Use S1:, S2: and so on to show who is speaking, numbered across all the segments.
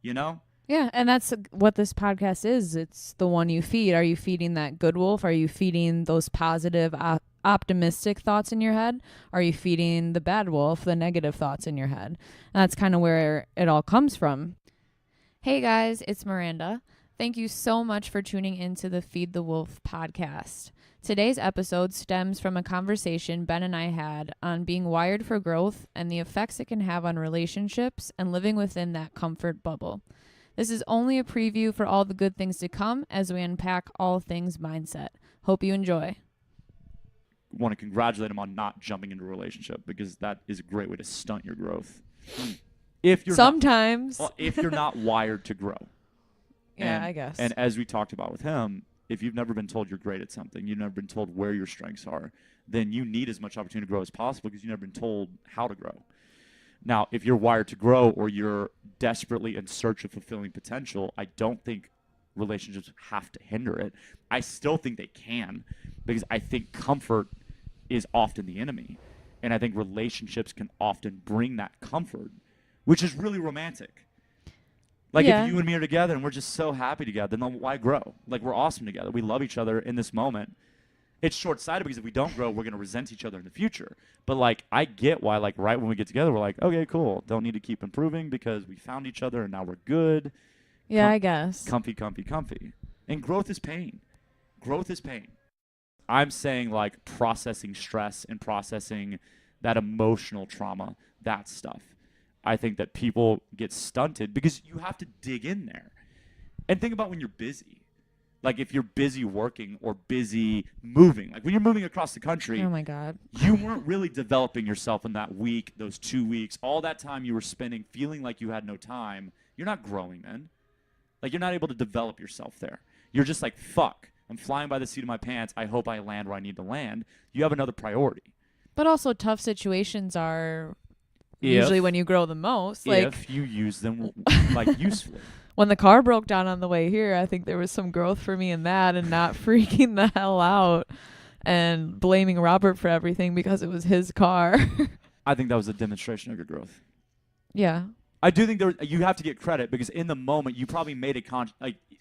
S1: you know?
S2: Yeah, and that's what this podcast is. It's the one you feed. Are you feeding that good wolf? Are you feeding those positive, optimistic thoughts in your head? Are you feeding the bad wolf, the negative thoughts in your head? And that's kind of where it all comes from. Hey guys, it's Miranda. Thank you so much for tuning into the Feed the Wolf podcast. Today's episode stems from a conversation Ben and I had on being wired for growth and the effects it can have on relationships and living within that comfort bubble. This is only a preview for all the good things to come as we unpack all things mindset. Hope you enjoy.
S1: Want to congratulate him on not jumping into a relationship, because that is a great way to stunt your growth. If you're if you're not wired to grow.
S2: Yeah, I guess.
S1: And as we talked about with him, if you've never been told you're great at something, you've never been told where your strengths are, then you need as much opportunity to grow as possible, because you've never been told how to grow. Now, if you're wired to grow or you're desperately in search of fulfilling potential, I don't think relationships have to hinder it. I still think they can, because I think comfort is often the enemy. And I think relationships can often bring that comfort, which is really romantic. Like, if you and me are together and we're just so happy together, then why grow? Like, we're awesome together. We love each other in this moment. It's short-sighted, because if we don't grow, we're going to resent each other in the future. But, like, I get why, like, right when we get together, we're like, okay, cool. Don't need to keep improving because we found each other and now we're good.
S2: Yeah, I guess.
S1: Comfy, comfy, comfy. And growth is pain. Growth is pain. I'm saying, like, processing stress and processing that emotional trauma, that stuff. I think that people get stunted because you have to dig in there. And think about when you're busy. Like, if you're busy working or busy moving, like when you're moving across the country,
S2: oh my God,
S1: you weren't really developing yourself in that week, those 2 weeks, all that time you were spending feeling like you had no time. You're not growing then. Like, you're not able to develop yourself there. You're just like, fuck, I'm flying by the seat of my pants. I hope I land where I need to land. You have another priority.
S2: But also, tough situations are usually when you grow the most.
S1: If you use them, like, usefully.
S2: When the car broke down on the way here, I think there was some growth for me in that, and not freaking the hell out and blaming Robert for everything because it was his car.
S1: I think that was a demonstration of your growth.
S2: Yeah.
S1: I do think you have to get credit, because in the moment you probably made a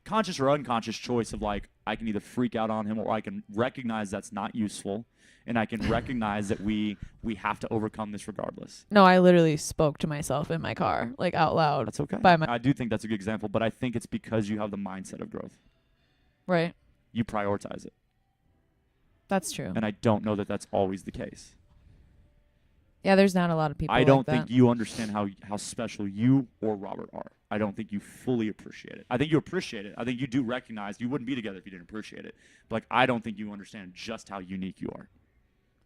S1: conscious or unconscious choice of, like, I can either freak out on him, or I can recognize that's not useful, and I can recognize that we have to overcome this regardless.
S2: No, I literally spoke to myself in my car, like, out loud.
S1: That's okay. I do think that's a good example, but I think it's because you have the mindset of growth.
S2: Right.
S1: You prioritize it.
S2: That's true.
S1: And I don't know that that's always the case.
S2: Yeah, there's not a lot of people
S1: I don't
S2: like
S1: think you understand how special you or Robert are. I don't think you fully appreciate it. I think you appreciate it. I think you do recognize you wouldn't be together if you didn't appreciate it. But, like, I don't think you understand just how unique you are.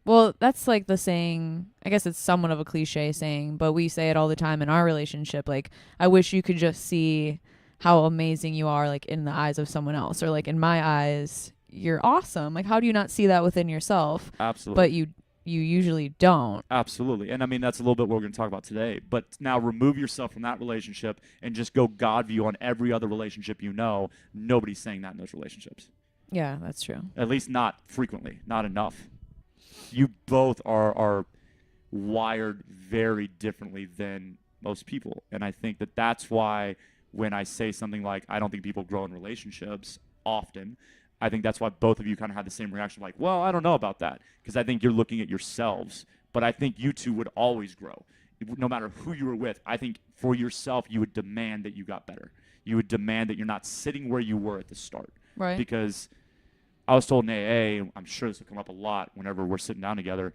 S2: Well, that's like the saying, I guess it's somewhat of a cliche saying, but we say it all the time in our relationship. Like, I wish you could just see how amazing you are, like, in the eyes of someone else, or, like, in my eyes, you're awesome. Like, how do you not see that within yourself?
S1: Absolutely.
S2: But you usually don't.
S1: Absolutely. And I mean, that's a little bit what we're going to talk about today. But now remove yourself from that relationship and just go God view on every other relationship you know. Nobody's saying that in those relationships.
S2: Yeah, that's true.
S1: At least not frequently, not enough. You both are wired very differently than most people. And I think that that's why when I say something like, I don't think people grow in relationships often, I think that's why both of you kind of had the same reaction, like, well, I don't know about that, because I think you're looking at yourselves. But I think you two would always grow. No matter who you were with, I think for yourself, you would demand that you got better. You would demand that you're not sitting where you were at the start.
S2: Right.
S1: Because I was told in AA, I'm sure this will come up a lot whenever we're sitting down together,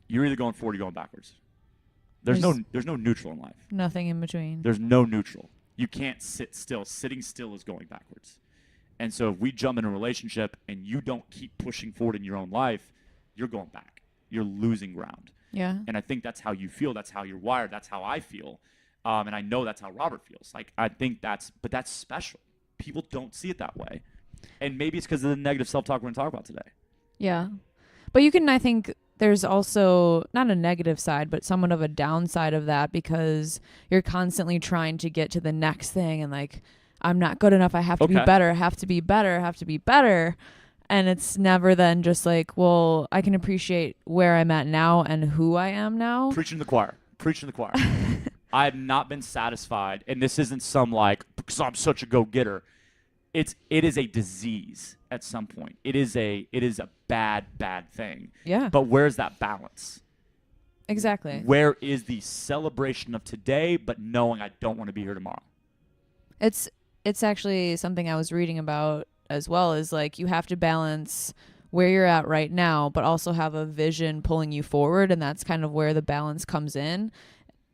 S1: you're either going forward or going backwards. There's no neutral in life.
S2: Nothing in between.
S1: There's no neutral. You can't sit still. Sitting still is going backwards. And so if we jump in a relationship and you don't keep pushing forward in your own life, you're going back. You're losing ground.
S2: Yeah.
S1: And I think that's how you feel. That's how you're wired. That's how I feel. And I know that's how Robert feels. Like, I think that's special. People don't see it that way. And maybe it's because of the negative self-talk we're going to talk about today.
S2: Yeah. But I think there's also not a negative side, but somewhat of a downside of that, because you're constantly trying to get to the next thing and, like, I'm not good enough. I have to be better. I have to be better. I have to be better. And it's never then just like, well, I can appreciate where I'm at now and who I am now.
S1: Preaching to the choir. I've not been satisfied, and this isn't some like because I'm such a go-getter. It is a disease at some point. It is a bad thing.
S2: Yeah.
S1: But where's that balance?
S2: Exactly.
S1: Where is the celebration of today, but knowing I don't want to be here tomorrow?
S2: It's actually something I was reading about as well, is like you have to balance where you're at right now, but also have a vision pulling you forward. And that's kind of where the balance comes in,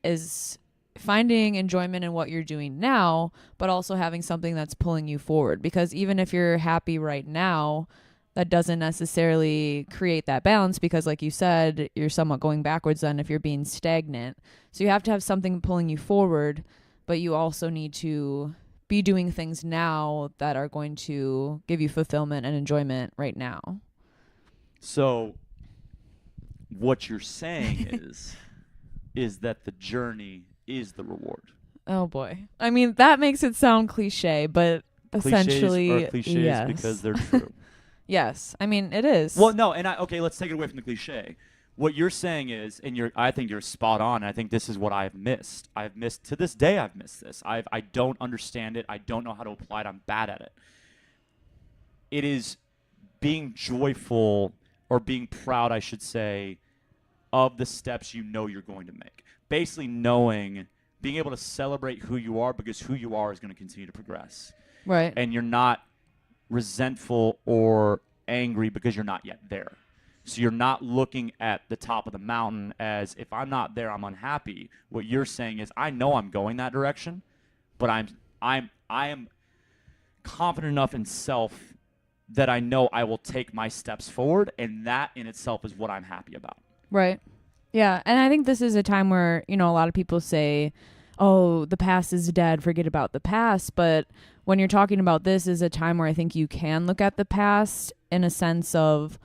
S2: is finding enjoyment in what you're doing now, but also having something that's pulling you forward. Because even if you're happy right now, that doesn't necessarily create that balance, because like you said, you're somewhat going backwards then if you're being stagnant. So you have to have something pulling you forward, but you also need to be doing things now that are going to give you fulfillment and enjoyment right now.
S1: So what you're saying is that the journey is the reward.
S2: Oh boy. I mean, that makes it sound cliche, but essentially,
S1: cliches are cliches
S2: yes.
S1: because they're true.
S2: Yes. I mean, it is.
S1: Well, no, and okay, let's take it away from the cliche. What you're saying is, and I think you're spot on. And I think this is what I've missed. To this day, I've missed this. I don't understand it. I don't know how to apply it. I'm bad at it. It is being joyful, or being proud, I should say, of the steps you know you're going to make. Basically being able to celebrate who you are, because who you are is going to continue to progress.
S2: Right.
S1: And you're not resentful or angry because you're not yet there. So you're not looking at the top of the mountain as, if I'm not there, I'm unhappy. What you're saying is, I know I'm going that direction, but I am confident enough in self that I know I will take my steps forward, and that in itself is what I'm happy about.
S2: Right. Yeah. And I think this is a time where, a lot of people say, oh, the past is dead, forget about the past. But when you're talking about this, is a time where I think you can look at the past in a sense of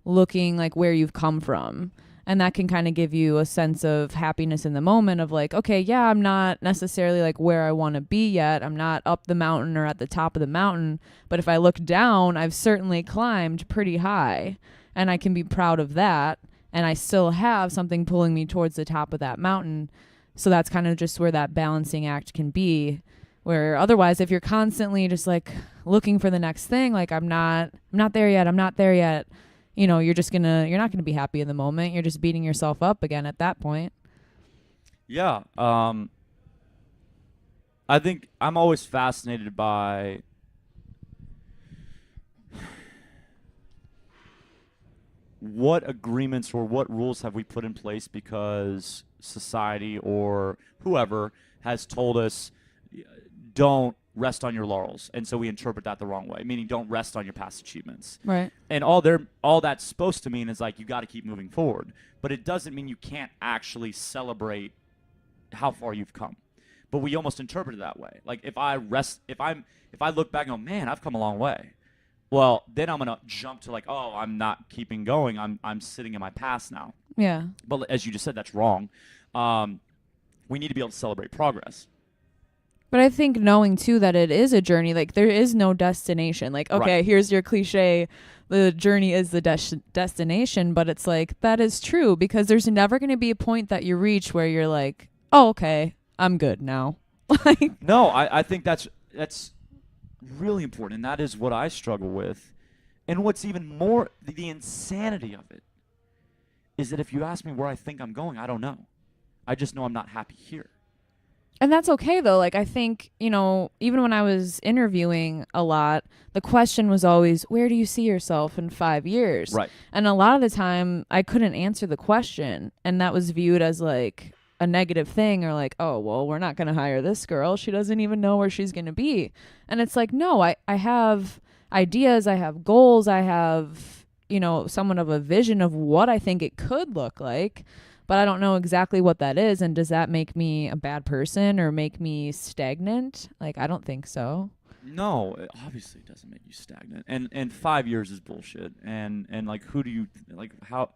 S2: looking like where you've come from. And that can kind of give you a sense of happiness in the moment of like, okay, yeah, I'm not necessarily like where I want to be yet. I'm not up the mountain or at the top of the mountain. But if I look down, I've certainly climbed pretty high, and I can be proud of that. And I still have something pulling me towards the top of that mountain. So that's kind of just where that balancing act can be, where otherwise, if you're constantly just like looking for the next thing, like I'm not there yet, you're not gonna be happy in the moment. You're just beating yourself up again at that point.
S1: Yeah. I think I'm always fascinated by what agreements or what rules have we put in place because society or whoever has told us don't rest on your laurels, and so we interpret that the wrong way, meaning don't rest on your past achievements.
S2: Right.
S1: And all that's supposed to mean is like you got to keep moving forward, but it doesn't mean you can't actually celebrate how far you've come. But we almost interpret it that way. Like if I look back and go, man, I've come a long way. Well, then I'm gonna jump to like, oh, I'm not keeping going. I'm sitting in my past now.
S2: Yeah.
S1: But as you just said, that's wrong. We need to be able to celebrate progress.
S2: But I think knowing too that it is a journey, like there is no destination. Like, okay,
S1: Right.
S2: Here's your cliche, the journey is the destination, but it's like that is true, because there's never going to be a point that you reach where you're like, oh, okay, I'm good now. Like,
S1: No, I think that's really important, and that is what I struggle with. And what's even more, the insanity of it, is that if you ask me where I think I'm going, I don't know. I just know I'm not happy here.
S2: and that's okay though. Like I think, even when I was interviewing a lot, the question was always, where do you see yourself in 5 years?
S1: Right.
S2: And a lot of the time I couldn't answer the question, and that was viewed as like a negative thing, or like, oh, well, we're not going to hire this girl. She doesn't even know where she's going to be. And it's like, no, I have ideas. I have goals. I have, somewhat of a vision of what I think it could look like, but I don't know exactly what that is. And does that make me a bad person or make me stagnant? Like, I don't think so.
S1: No, it obviously doesn't make you stagnant. And 5 years is bullshit. And like, who do you, like, how,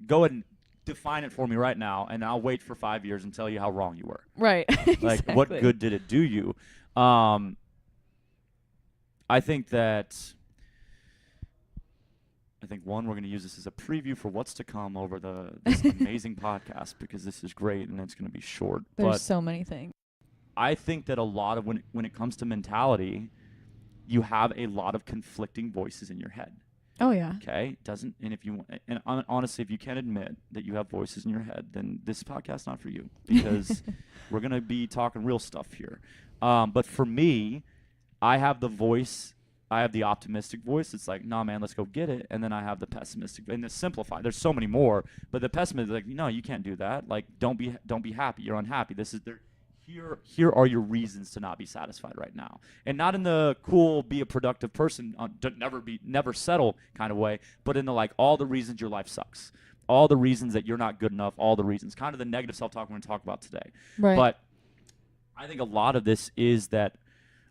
S1: go ahead and define it for me right now, and I'll wait for 5 years and tell you how wrong you were.
S2: Right.
S1: Like,
S2: Exactly.
S1: what good did it do you? I think that I think, one, we're going to use this as a preview for what's to come over this amazing podcast, because this is great and it's going to be short.
S2: There's so many things.
S1: I think that a lot of when it comes to mentality, you have a lot of conflicting voices in your head.
S2: Oh yeah.
S1: Okay. Honestly, if you can't admit that you have voices in your head, then this podcast's not for you, because we're going to be talking real stuff here. But for me, I have the optimistic voice. It's like, nah, man, let's go get it. And then I have the pessimistic, and to simplify, there's so many more, but the pessimistic is like, no, you can't do that. Like, don't be happy. You're unhappy. Here are your reasons to not be satisfied right now. And not in the cool, be a productive person, never settle kind of way, but in the like, all the reasons your life sucks, all the reasons that you're not good enough, all the reasons, kind of the negative self-talk we're going to talk about today.
S2: Right.
S1: But I think a lot of this is that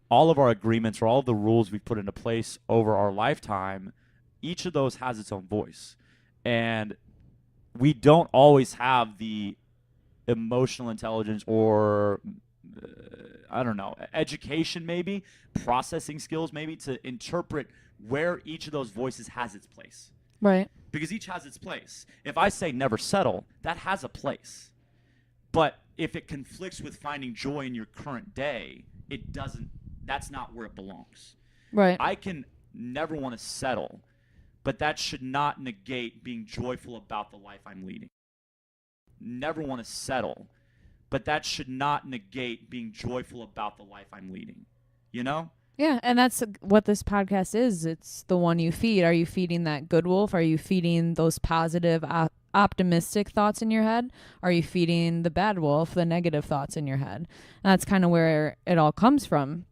S1: all of our agreements, or all of the rules we've put into place over our lifetime, each of those has its own voice. And we don't always have the emotional intelligence or education, maybe processing skills, maybe, to interpret where each of those voices has its place.
S2: Right.
S1: Because each has its place. If I say never settle, that has a place. But if it conflicts with finding joy in your current day, it doesn't. That's not where it belongs.
S2: Right.
S1: I can never want to settle, but that should not negate being joyful about the life I'm leading. Never want to settle, but that should not negate being joyful about the life I'm leading. You know?
S2: Yeah, and that's what this podcast is. It's the one you feed. Are you feeding that good wolf? Are you feeding those positive, optimistic thoughts in your head? Are you feeding the bad wolf, the negative thoughts in your head? And that's kind of where it all comes from.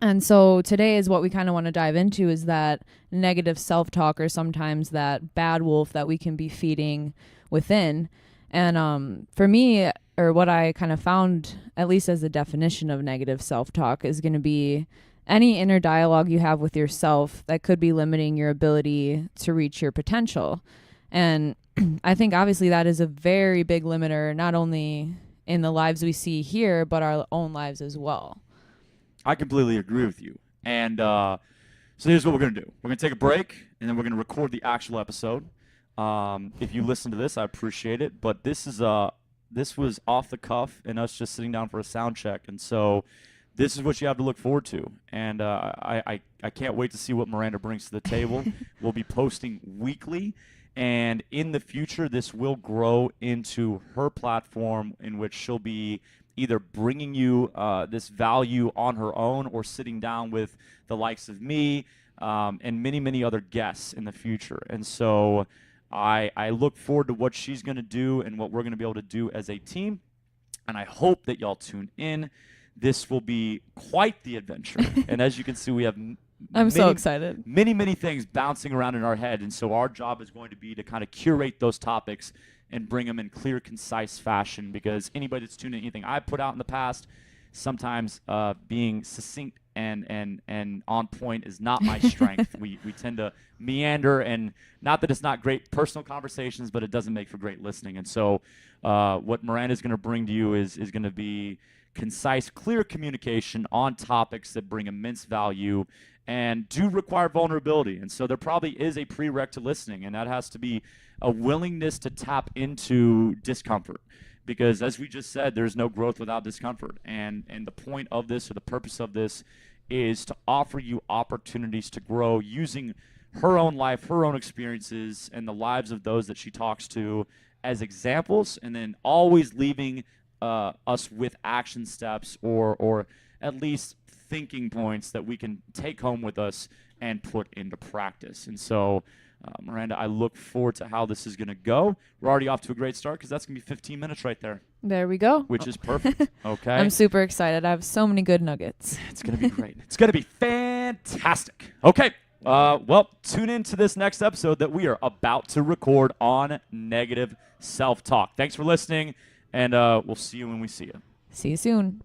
S2: And so today is what we kind of want to dive into, is that negative self-talk, or sometimes that bad wolf that we can be feeding within. And for me, or what I kind of found, at least as the definition of negative self-talk, is going to be any inner dialogue you have with yourself that could be limiting your ability to reach your potential. And I think obviously that is a very big limiter, not only in the lives we see here, but our own lives as well.
S1: I completely agree with you. And so here's what we're going to do. We're going to take a break, and then we're going to record the actual episode. If you listen to this, I appreciate it. But this was off the cuff and us just sitting down for a sound check. And so this is what you have to look forward to. And I can't wait to see what Miranda brings to the table. We'll be posting weekly. And in the future, this will grow into her platform, in which she'll be either bringing you this value on her own, or sitting down with the likes of me and many, many other guests in the future. And so I look forward to what she's going to do and what we're going to be able to do as a team. And I hope that y'all tune in. This will be quite the adventure. And as you can see, we have
S2: I'm so excited.
S1: Many, many things bouncing around in our head. And so our job is going to be to kind of curate those topics and bring them in clear, concise fashion, because anybody that's tuned in anything I've put out in the past, sometimes being succinct and on point is not my strength. we tend to meander, and not that it's not great personal conversations, but it doesn't make for great listening. And so what Miranda is going to bring to you is going to be concise, clear communication on topics that bring immense value and do require vulnerability. And so there probably is a prereq to listening, and that has to be a willingness to tap into discomfort. Because as we just said, there's no growth without discomfort. And the point of this, or the purpose of this, is to offer you opportunities to grow using her own life, her own experiences, and the lives of those that she talks to as examples, and then always leaving us with action steps or at least thinking points that we can take home with us and put into practice. And so, Miranda, I look forward to how this is going to go. We're already off to a great start, because that's going to be 15 minutes right there.
S2: There we go.
S1: Which is perfect. Okay.
S2: I'm super excited. I have so many good nuggets.
S1: It's going to be great. It's going to be fantastic. Okay. Well, tune in to this next episode that we are about to record on negative self-talk. Thanks for listening, and we'll see you when we see you.
S2: See you soon.